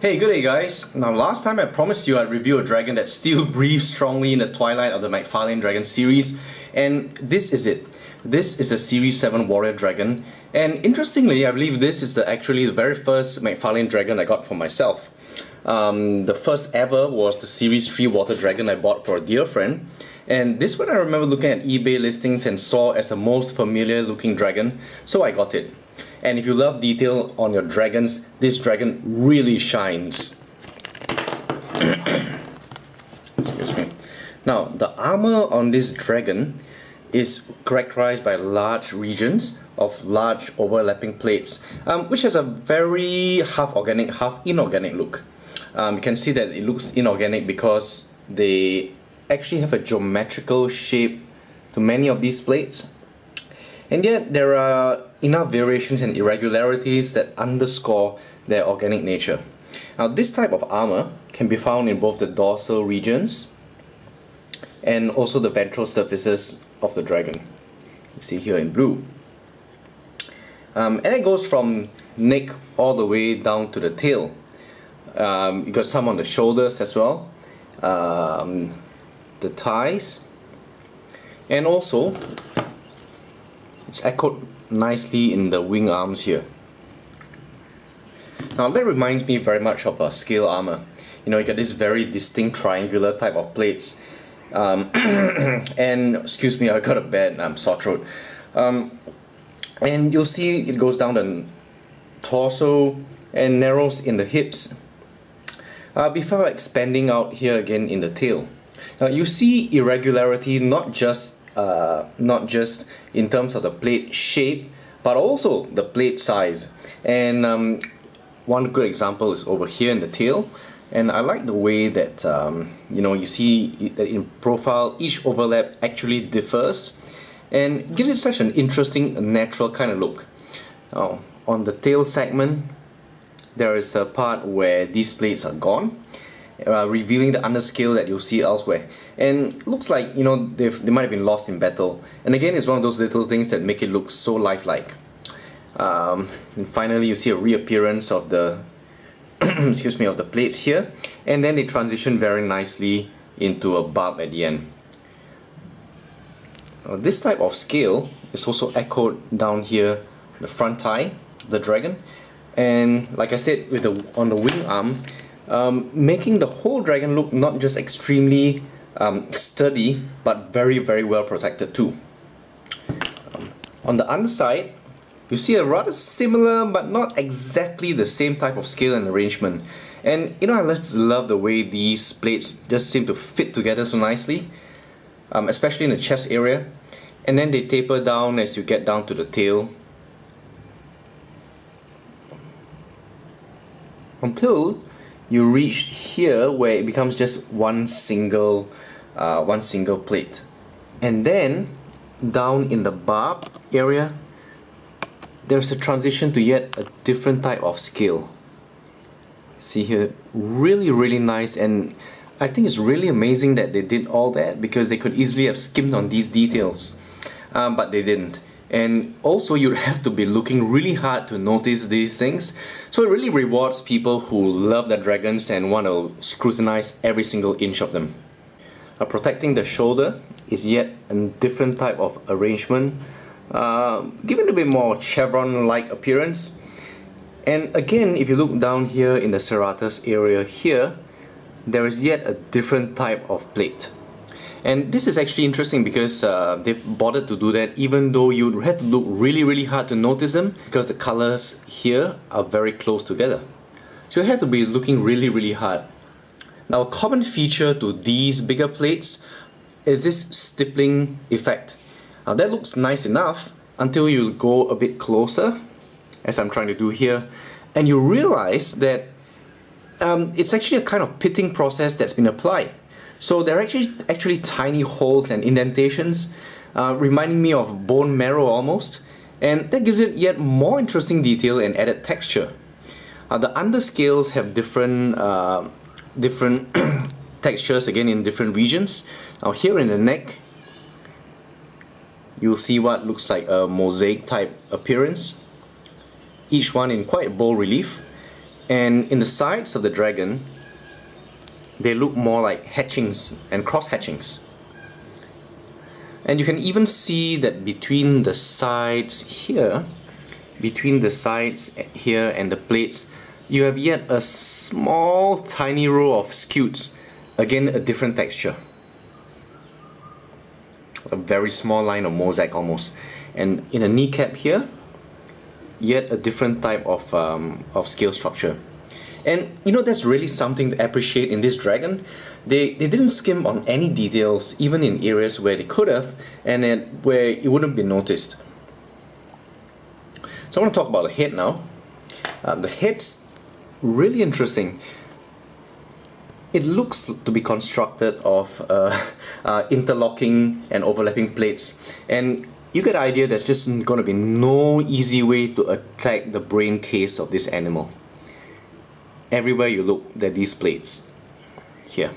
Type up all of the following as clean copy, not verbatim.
Hey, good day guys. Now last time I promised you I'd review a dragon that still breathes strongly in the twilight of the McFarlane Dragon series, and this is it. This is a Series 7 Warrior Dragon, and interestingly I believe this is actually the very first McFarlane Dragon I got for myself. The first ever was the Series 3 Water Dragon I bought for a dear friend, and this one I remember looking at eBay listings and saw as the most familiar looking dragon, so I got it. And if you love detail on your dragons, this dragon really shines. Excuse me. Now, the armor on this dragon is characterized by large regions of large overlapping plates, which has a very half organic, half inorganic look. You can see that it looks inorganic because they actually have a geometrical shape to many of these plates. And yet there are enough variations and irregularities that underscore their organic nature. Now this type of armor can be found in both the dorsal regions and also the ventral surfaces of the dragon. You see here in blue. And it goes from neck all the way down to the tail. You got some on the shoulders as well, the thighs, and also it's echoed nicely in the wing arms here. Now that reminds me very much of a scale armor. You know, you get this very distinct triangular type of plates. And excuse me, I got a bad sore throat. And you'll see it goes down the torso and narrows in the hips before expanding out here again in the tail. Now you see irregularity not just in terms of the plate shape, but also the plate size. And one good example is over here in the tail. And I like the way that you know, you see that in profile each overlap actually differs and gives it such an interesting natural kind of look. Now, on the tail segment, there is a part where these plates are gone, revealing the underscale that you'll see elsewhere. And looks like, you know, they might have been lost in battle. And again, it's one of those little things that make it look so lifelike. And finally, you see a reappearance of the excuse me, of the plates here, and then they transition very nicely into a barb at the end. Now, this type of scale is also echoed down here, the front thigh of the dragon, and like I said, with on the wing arm, making the whole dragon look not just extremely sturdy, but very, very well protected too. On the underside, you see a rather similar but not exactly the same type of scale and arrangement. And you know, I just love the way these plates just seem to fit together so nicely, especially in the chest area. And then they taper down as you get down to the tail, until you reach here where it becomes just one single plate. And then down in the barb area, there's a transition to yet a different type of scale. See here, really, really nice, and I think it's really amazing that they did all that, because they could easily have skimmed on these details, but they didn't. And also, you'd have to be looking really hard to notice these things. So it really rewards people who love their dragons and want to scrutinize every single inch of them. Protecting the shoulder is yet a different type of arrangement, giving a bit more chevron-like appearance. And again, if you look down here in the serratus area here, there is yet a different type of plate. And this is actually interesting because they've bothered to do that even though you'd have to look really, really hard to notice them, because the colors here are very close together. So you have to be looking really, really hard. Now, a common feature to these bigger plates is this stippling effect. Now that looks nice enough until you go a bit closer, as I'm trying to do here, and you realize that it's actually a kind of pitting process that's been applied. So there are actually tiny holes and indentations, reminding me of bone marrow almost, and that gives it yet more interesting detail and added texture. The underscales have different textures again in different regions. Now here in the neck, you'll see what looks like a mosaic type appearance, each one in quite bold relief. And in the sides of the dragon, they look more like hatchings and cross hatchings. And you can even see that between the sides here and the plates, you have yet a small tiny row of scutes. Again, a different texture. A very small line of mosaic almost. And in the kneecap here, yet a different type of scale structure. And you know, that's really something to appreciate in this dragon. They didn't skim on any details, even in areas where they could have, and where it wouldn't be noticed. So I want to talk about the head now. The head's really interesting. It looks to be constructed of interlocking and overlapping plates, and you get the idea there's just going to be no easy way to attack the brain case of this animal. Everywhere you look, there are these plates here.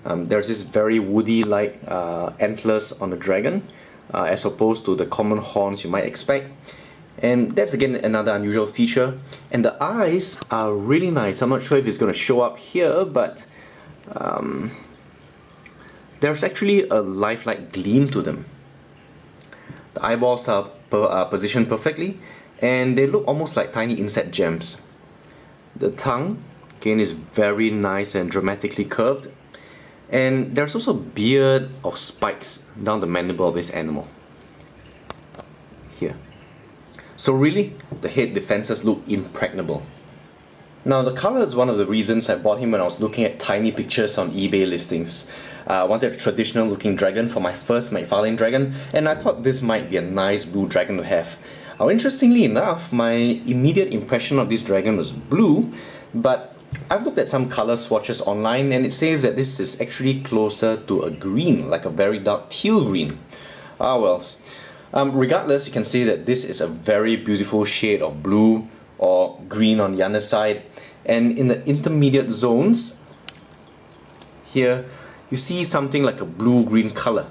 There's this very woody-like antlers on the dragon, as opposed to the common horns you might expect. And that's again another unusual feature. And the eyes are really nice. I'm not sure if it's going to show up here, but there's actually a lifelike gleam to them. The eyeballs are positioned perfectly, and they look almost like tiny insect gems. The tongue, again, is very nice and dramatically curved. And there's also a beard of spikes down the mandible of this animal. Here. So really, the head defenses look impregnable. Now, the color is one of the reasons I bought him when I was looking at tiny pictures on eBay listings. I wanted a traditional looking dragon for my first McFarlane dragon, and I thought this might be a nice blue dragon to have. Now, interestingly enough, my immediate impression of this dragon was blue, but I've looked at some color swatches online and it says that this is actually closer to a green, like a very dark teal green. Ah well. Regardless, you can see that this is a very beautiful shade of blue or green on the underside, and in the intermediate zones here you see something like a blue-green color.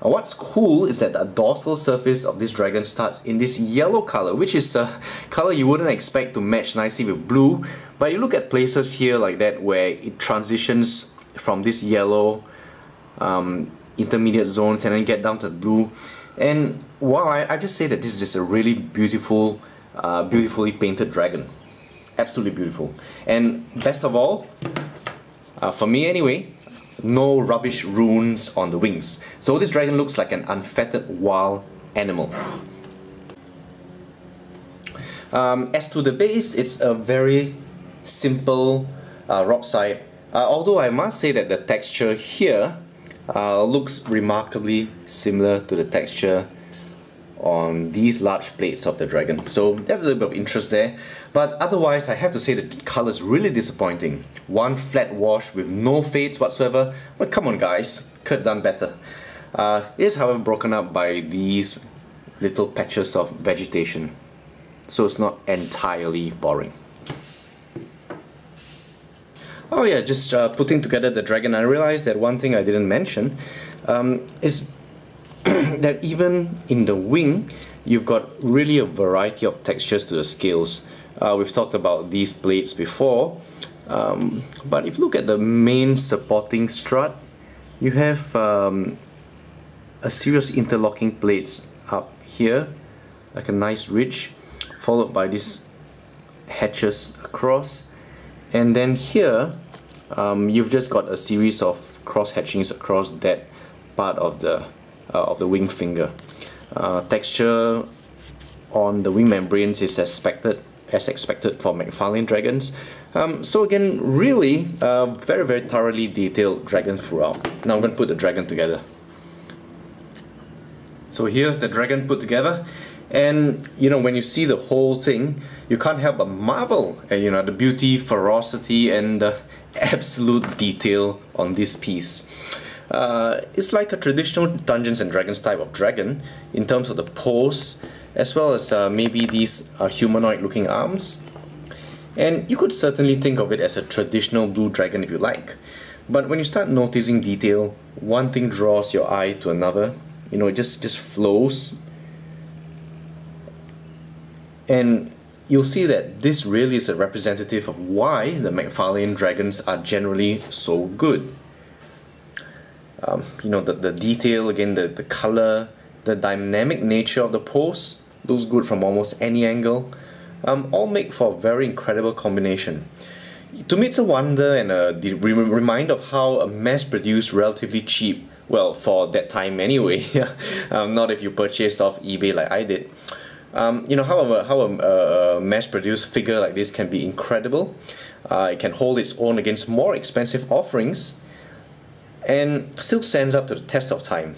What's cool is that the dorsal surface of this dragon starts in this yellow color, which is a color you wouldn't expect to match nicely with blue, but you look at places here like that where it transitions from this yellow intermediate zones and then get down to the blue. And wow, I just say that this is just a really beautiful, beautifully painted dragon. Absolutely beautiful. And best of all, for me anyway, no rubbish runes on the wings. So this dragon looks like an unfettered wild animal. As to the base, it's a very simple rock side. Although I must say that the texture here looks remarkably similar to the texture on these large plates of the dragon. So there's a little bit of interest there. But otherwise, I have to say that the color is really disappointing. One flat wash with no fades whatsoever. But come on guys, could have done better. It is however broken up by these little patches of vegetation. So it's not entirely boring. Oh yeah, just putting together the dragon, I realized that one thing I didn't mention is that even in the wing, you've got really a variety of textures to the scales. We've talked about these plates before, but if you look at the main supporting strut, you have a series of interlocking plates up here, like a nice ridge, followed by these hatches across, and then here you've just got a series of cross hatchings across that part of the wing finger. Texture on the wing membranes is as expected for McFarlane dragons. So again, really very, very thoroughly detailed dragon throughout. Now I'm going to put the dragon together. So here's the dragon put together, and you know, when you see the whole thing, you can't help but marvel at, you know, the beauty, ferocity, and the absolute detail on this piece. It's like a traditional Dungeons and Dragons type of dragon in terms of the pose, as well as maybe these humanoid looking arms. And you could certainly think of it as a traditional blue dragon if you like. But when you start noticing detail, one thing draws your eye to another. You know, it just flows. And you'll see that this really is a representative of why the McFarlane dragons are generally so good. The detail, again, the color, the dynamic nature of the pose, looks good from almost any angle, all make for a very incredible combination. To me, it's a wonder and a reminder of how a mass-produced, relatively cheap, well, for that time anyway, not if you purchased off eBay like I did, how a mass-produced figure like this can be incredible. It can hold its own against more expensive offerings and still stands up to the test of time.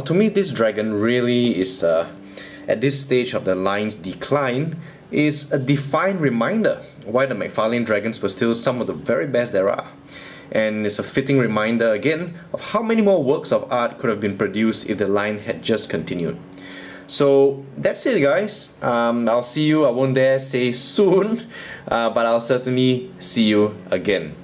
To me, this dragon really is, at this stage of the line's decline, is a defined reminder why the McFarlane dragons were still some of the very best there are. And it's a fitting reminder again of how many more works of art could have been produced if the line had just continued. So that's it, guys. I'll see you, I won't dare say soon, but I'll certainly see you again.